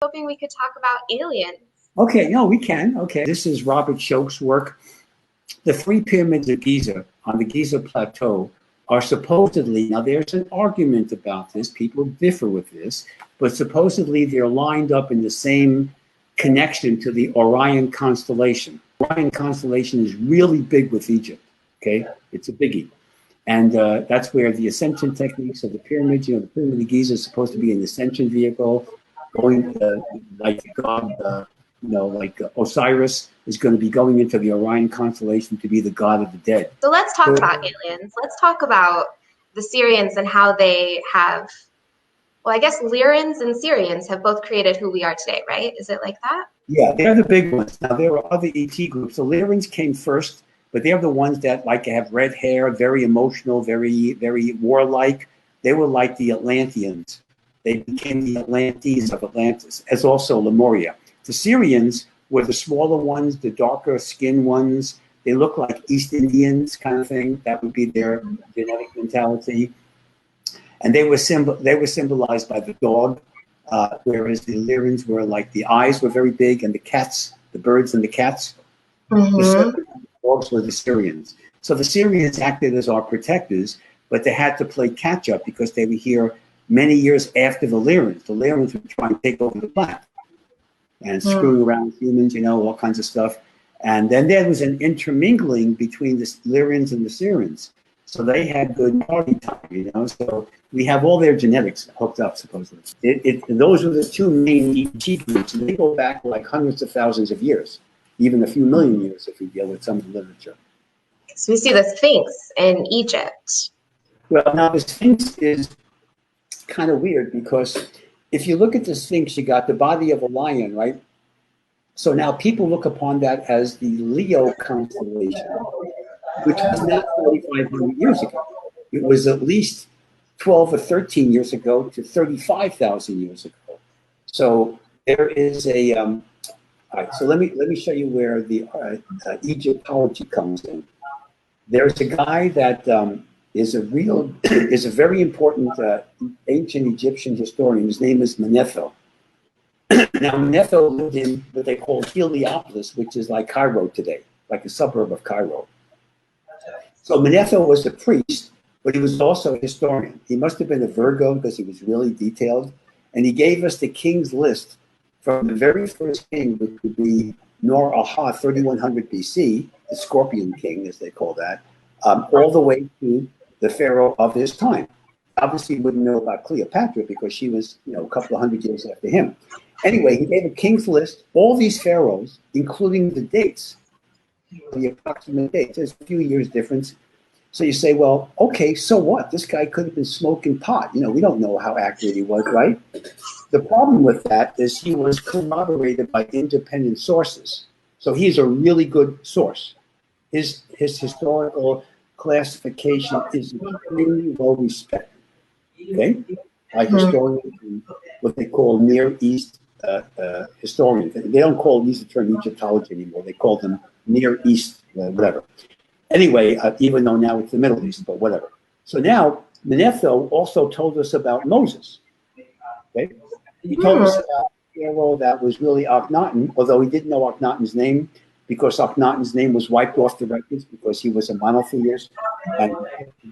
hoping we could talk about aliens. Okay, no, we can. Okay, this is Robert Shoke's work. The three pyramids of Giza on the Giza plateau are supposedly, now there's an argument about this, people differ with this, but supposedly they're lined up in the same connection to the Orion constellation. Orion constellation is really big with Egypt, okay? It's a biggie. And that's where the ascension techniques of the pyramids, the Pyramid of Giza is supposed to be an ascension vehicle, going like God, like Osiris is going to be going into the Orion constellation to be the god of the dead. So let's talk about aliens. Let's talk about the Syrians and how they have, well, I guess Lyrians and Syrians have both created who we are today, right? Is it like that? Yeah, they're the big ones. Now, there are other ET groups. The Lyrians came first, but they're the ones that like to have red hair, very emotional, very, very warlike. They were like the Atlanteans. They became the Atlantes of Atlantis, as also Lemuria. The Syrians were the smaller ones, the darker skinned ones. They look like East Indians kind of thing. That would be their genetic mentality. And they were symbolized by the dog, whereas the Lyrians were like the eyes were very big, and the cats, the birds and the cats. The dogs were the Syrians. So the Syrians acted as our protectors, but they had to play catch up because they were here many years after the Lyrians. The Lyrians were trying to take over the planet and screwing around with humans, all kinds of stuff. And then there was an intermingling between the Lyrians and the Syrians. So they had good party time, So we have all their genetics hooked up, supposedly. Those were the two main ET groups, and they go back like hundreds of thousands of years, even a few million years if we deal with some of the literature. So we see the Sphinx in Egypt. Well, now the Sphinx is kind of weird because if you look at the Sphinx, you got the body of a lion, right? So now people look upon that as the Leo constellation, which was not 4,500 years ago. It was at least 12 or 13 years ago to 35,000 years ago. So there is a, all right, so let me show you where the Egyptology comes in. There's a guy that is a very important ancient Egyptian historian. His name is Manetho. Now, Manetho lived in what they call Heliopolis, which is like Cairo today, like a suburb of Cairo. So Manetho was a priest, but he was also a historian. He must have been a Virgo because he was really detailed. And he gave us the king's list from the very first king, which would be Nor-Aha, 3100 BC, the Scorpion King, as they call that, all the way to the pharaoh of his time. Obviously, you wouldn't know about Cleopatra because she was, a couple of hundred years after him. Anyway, he gave a king's list, all these pharaohs, including the dates, the approximate dates. There's a few years difference. So you say, well, okay, so what? This guy could have been smoking pot. We don't know how accurate he was, right? The problem with that is he was corroborated by independent sources. So he's a really good source. His historical classification is extremely well respected. Okay? By historians and what they call Near East historians. They don't use the term Egyptology anymore. They call them Near East, whatever. Anyway, even though now it's the Middle East, but whatever. So now, Manetho also told us about Moses. Okay? He told us about a pharaoh that was really Akhenaten, although he didn't know Akhenaten's name, because Akhenaten's name was wiped off the records because he was a monotheist and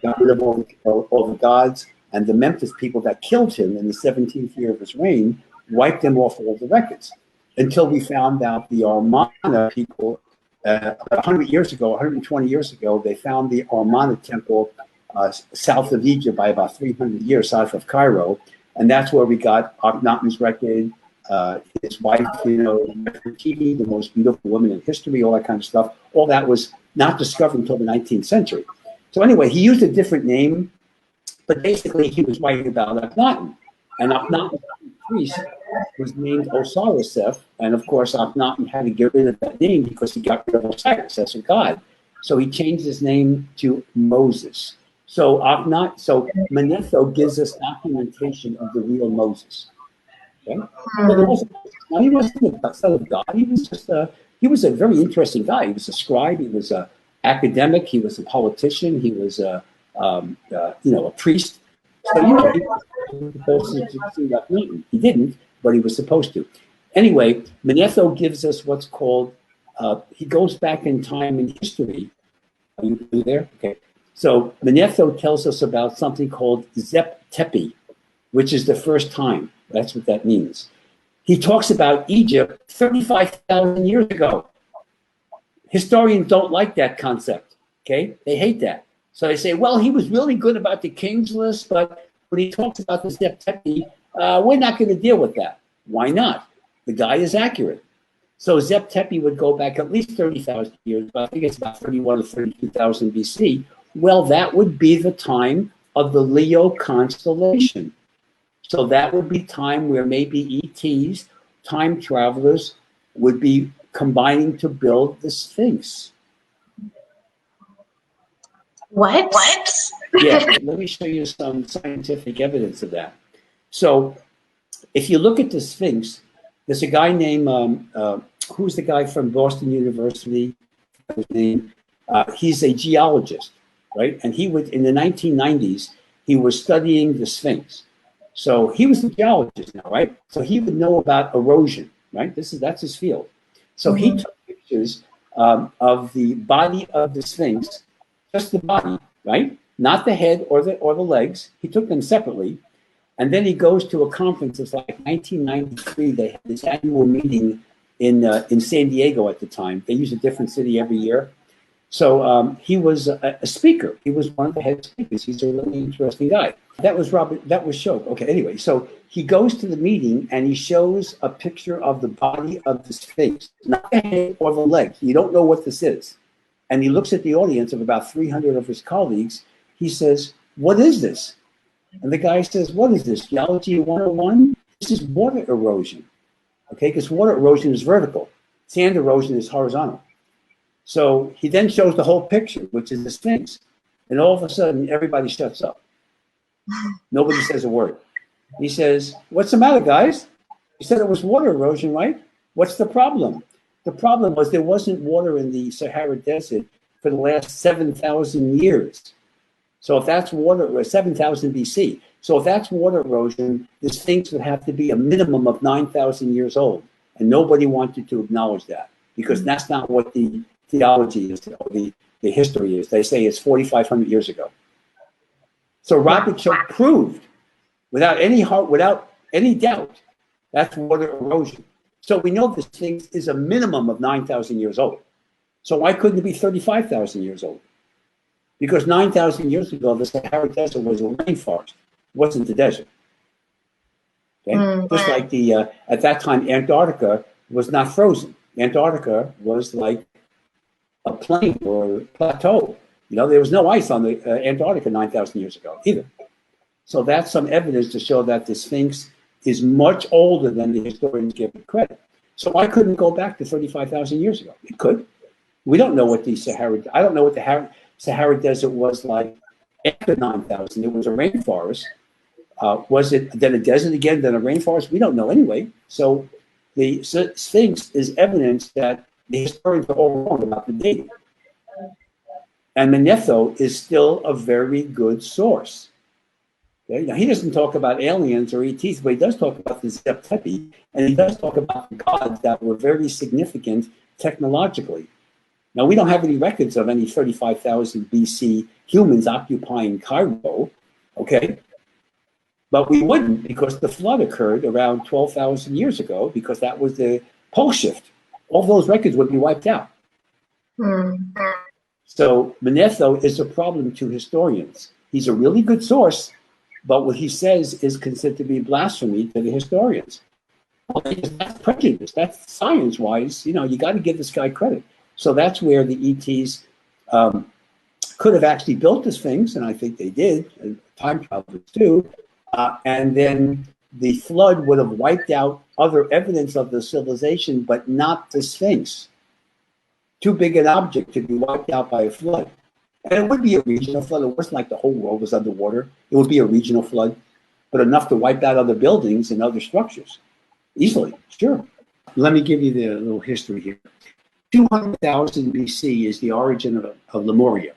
got rid of all the gods. And the Memphis people that killed him in the 17th year of his reign wiped him off all the records until we found out the Armana people, about 100 years ago, 120 years ago, they found the Armana temple south of Egypt by about 300 years south of Cairo. And that's where we got Akhenaten's record, his wife, Nefertiti, the most beautiful woman in history, all that kind of stuff. All that was not discovered until the 19th century. So anyway, he used a different name, but basically he was writing about Akhenaten. And Akhenaten's priest was named Osiris, and of course Akhenaten had to get rid of that name because he got rid of Osiris as a god. So he changed his name to Moses. So Manetho gives us documentation of the real Moses. Okay? Now he wasn't a son of God. He was just he was a very interesting guy. He was a scribe. He was an academic. He was a politician. He was a priest. So he was supposed to succeed Akhenaten. He didn't, but he was supposed to. Anyway, Manetho gives us what's called, he goes back in time in history. Are you there? Okay. So Manetho tells us about something called Zep Tepi, which is the first time. That's what that means. He talks about Egypt 35,000 years ago. Historians don't like that concept, okay? They hate that. So they say, well, he was really good about the kings list, but when he talks about the Zep Tepi, we're not going to deal with that. Why not? The guy is accurate. So Zep Tepi would go back at least 30,000 years, but I think it's about 31 or 32,000 BC. Well, that would be the time of the Leo constellation. So that would be time where maybe ETs, time travelers, would be combining to build the Sphinx. What? Yeah, let me show you some scientific evidence of that. So if you look at the Sphinx, there's a guy named, who's the guy from Boston University? His name, he's a geologist, right? And he would, in the 1990s, he was studying the Sphinx. So he was a geologist now, right? So he would know about erosion, right? That's his field. So he took pictures of the body of the Sphinx, just the body, right? Not the head or the legs. He took them separately. And then he goes to a conference. It's like 1993. They had this annual meeting in San Diego at the time. They use a different city every year. So he was a speaker. He was one of the head speakers. He's a really interesting guy. That was Shope. Okay, anyway, so he goes to the meeting and he shows a picture of the body of the Sphinx, not the head or the legs. You don't know what this is. And he looks at the audience of about 300 of his colleagues. He says, what is this? And the guy says, what is this? Geology 101? This is water erosion. Okay, because water erosion is vertical. Sand erosion is horizontal. So he then shows the whole picture, which is the Sphinx. And all of a sudden, everybody shuts up. Nobody says a word. He says, what's the matter, guys? He said it was water erosion, right? What's the problem? The problem was there wasn't water in the Sahara Desert for the last 7,000 years. So if that's water, 7,000 BC. So if that's water erosion, the Sphinx would have to be a minimum of 9,000 years old. And nobody wanted to acknowledge that because that's not what the theology is, or the history is. They say it's 4,500 years ago. So Robert Shope proved without any doubt that's water erosion. So we know the Sphinx is a minimum of 9,000 years old. So why couldn't it be 35,000 years old? Because 9,000 years ago, the Sahara Desert was a rainforest. It wasn't the desert. Okay? Just like at that time, Antarctica was not frozen. Antarctica was like a plain or plateau. You know, there was no ice on the Antarctica 9,000 years ago either. So that's some evidence to show that the Sphinx is much older than the historians give it credit. So why couldn't it go back to 35,000 years ago? It could. We don't know what I don't know what the Sahara Desert was like after 9,000. It was a rainforest. Was it then a desert again, then a rainforest? We don't know anyway. So the Sphinx is evidence that the historians are all wrong about the dating. And Manetho is still a very good source. Okay? Now, he doesn't talk about aliens or ETs, but he does talk about the Zep Tepi, and he does talk about the gods that were very significant technologically. Now, we don't have any records of any 35,000 BC humans occupying Cairo, okay? But we wouldn't, because the flood occurred around 12,000 years ago, because that was the pole shift. All those records would be wiped out. So Manetho is a problem to historians. He's a really good source, but what he says is considered to be blasphemy to the historians. Well, that's prejudice. That's science-wise. You know, you got to give this guy credit. So that's where the ETs could have actually built the Sphinx, and I think they did, and time travelers too. And then the flood would have wiped out other evidence of the civilization, but not the Sphinx. Too big an object to be wiped out by a flood. And it would be a regional flood. It wasn't like the whole world was underwater. It would be a regional flood, but enough to wipe out other buildings and other structures. Easily, sure. Let me give you the little history here. 200,000 BC is the origin of Lemuria.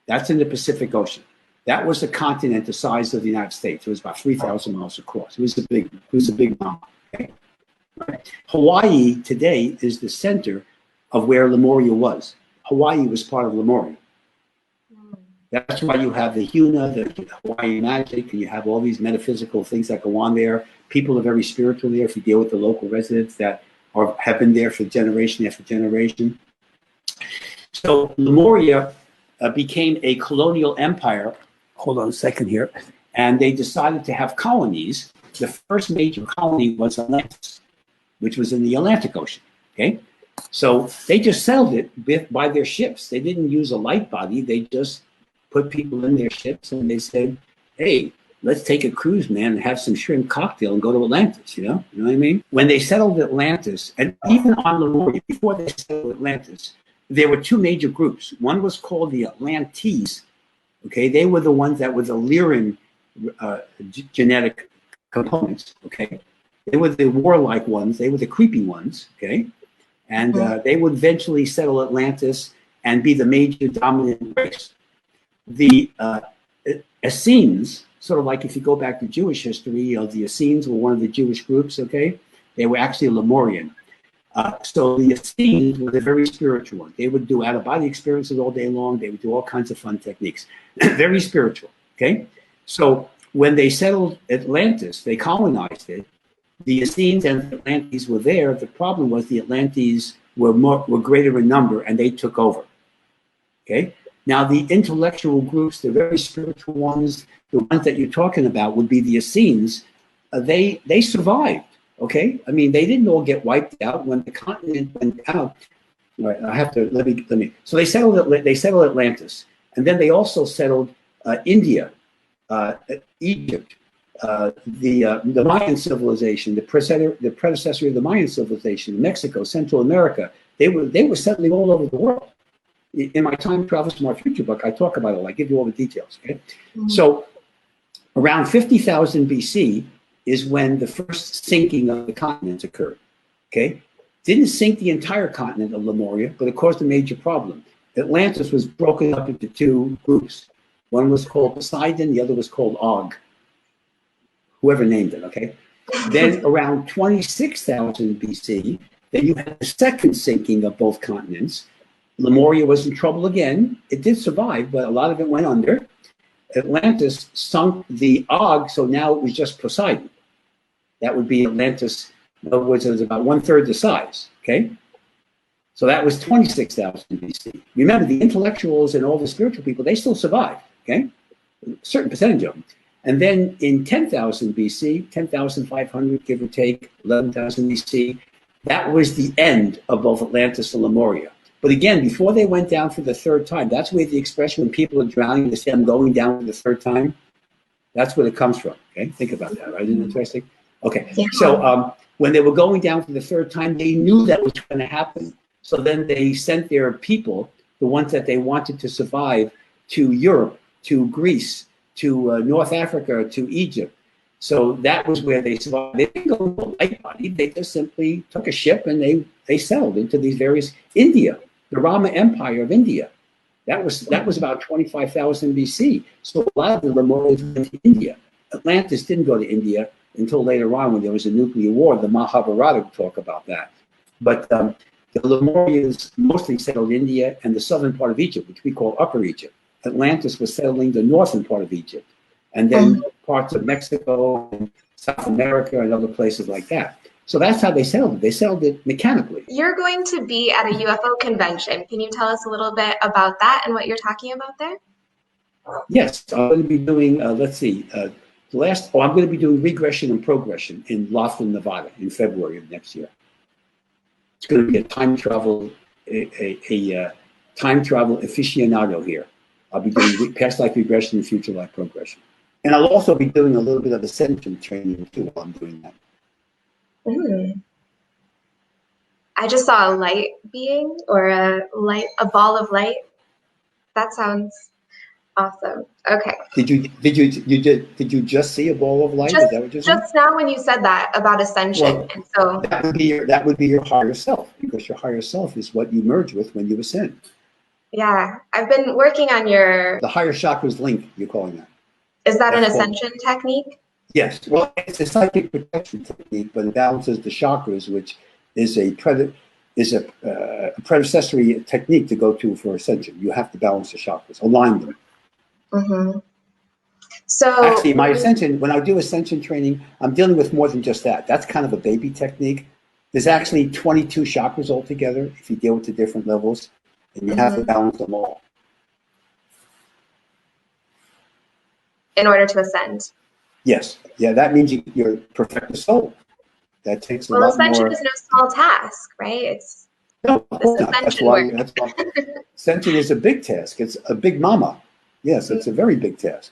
That's in the Pacific Ocean. That was a continent the size of the United States. It was about 3,000 miles across. It was a big mountain. Okay? Right. Hawaii today is the center of where Lemuria was. Hawaii was part of Lemuria. That's why you have the Huna, the Hawaiian magic, and you have all these metaphysical things that go on there. People are very spiritual there. If you deal with the local residents that have been there for generation after generation. So Lemuria became a colonial empire. Hold on a second here. And they decided to have colonies. The first major colony was Atlantis, which was in the Atlantic Ocean. Okay, so they just settled it by their ships. They didn't use a light body. They just put people in their ships, and they said, "Hey, let's take a cruise, man, and have some shrimp cocktail and go to Atlantis." You know what I mean? When they settled Atlantis, and even on Lemuria, before they settled Atlantis, there were two major groups. One was called the Atlantes. Okay, they were the ones that were the Lyrian genetic components. Okay, they were the warlike ones. They were the creepy ones. Okay, and they would eventually settle Atlantis and be the major dominant race. The Essenes, sort of like if you go back to Jewish history, the Essenes were one of the Jewish groups. Okay, they were actually Lemurian. So the Essenes were the very spiritual one. They would do out-of-body experiences all day long. They would do all kinds of fun techniques. Very spiritual, okay? So when they settled Atlantis, they colonized it. The Essenes and the Atlantes were there. The problem was the Atlantes were greater in number, and they took over, okay? Now, the intellectual groups, the very spiritual ones, the ones that you're talking about would be the Essenes. They survived. Okay, I mean, they didn't all get wiped out when the continent went out. All right, I have to let me. So they settled Atlantis, and then they also settled India, Egypt, the Mayan civilization, the predecessor of the Mayan civilization, Mexico, Central America. They were settling all over the world. In my Time Travels to Our Future book, I talk about it. I give you all the details. Okay, so around 50,000 BC. Is when the first sinking of the continents occurred. Okay, didn't sink the entire continent of Lemuria, but it caused a major problem. Atlantis was broken up into two groups. One was called Poseidon, the other was called Og. Whoever named it. Okay, then around 26,000 BC, then you had the second sinking of both continents. Lemuria was in trouble again. It did survive, but a lot of it went under. Atlantis sunk the Og, so now it was just Poseidon. That would be Atlantis. In other words, it was about 1/3 the size. Okay, so that was 26,000 BC. Remember, the intellectuals and all the spiritual people, they still survived. Okay, a certain percentage of them. And then in 10,000 BC, 10,500 give or take, 11,000 BC, that was the end of both Atlantis and Lemuria. But again, before they went down for the third time, that's where the expression when people are drowning, they say, "I'm going down for the third time." That's where it comes from. Okay, think about that, right? Isn't it interesting? Okay, yeah. So when they were going down for the third time, they knew that was going to happen. So then they sent their people, the ones that they wanted to survive, to Europe, to Greece, to North Africa, to Egypt. So that was where they survived. They didn't go to a light body. They just simply took a ship and they settled into these various India. The Rama Empire of India, that was about 25,000 BC. So a lot of the Lemurians went to India. Atlantis didn't go to India until later on when there was a nuclear war. The Mahabharata would talk about that. But the Lemurians mostly settled India and the southern part of Egypt, which we call Upper Egypt. Atlantis was settling the northern part of Egypt, and then parts of Mexico and South America and other places like that. So that's how they settled it. They settled it mechanically. You're going to be at a UFO convention. Can you tell us a little bit about that and what you're talking about there? Yes, I'm going to be doing, I'm going to be doing regression and progression in Laughlin, Nevada in February of next year. It's going to be a time travel aficionado here. I'll be doing past life regression and future life progression. And I'll also be doing a little bit of Ascension training too while I'm doing that. I just saw a light being or a ball of light. That sounds awesome. Okay. Did you just see a ball of light? Is that what you're saying? Just now when you said that about Ascension, well, and so that would be your higher self, because your higher self is what you merge with when you ascend. Yeah, I've been working on the higher chakras link. You're calling that. Is that an Ascension technique? Yes, well, it's a psychic protection technique, but it balances the chakras, which is a predecessory technique to go to for ascension. You have to balance the chakras, align them. Mm-hmm. So, Actually, my ascension, when I do ascension training, I'm dealing with more than just that. That's kind of a baby technique. There's actually 22 chakras altogether if you deal with the different levels, and you have to mm-hmm. balance them all. In order to ascend. Yes, yeah, that means you're perfect the soul. That takes a Well, lot ascension more. is no small task, right? It's No, of this course not. ascension work. That's why ascension is a big task. It's a big mama. Yes, it's a very big task.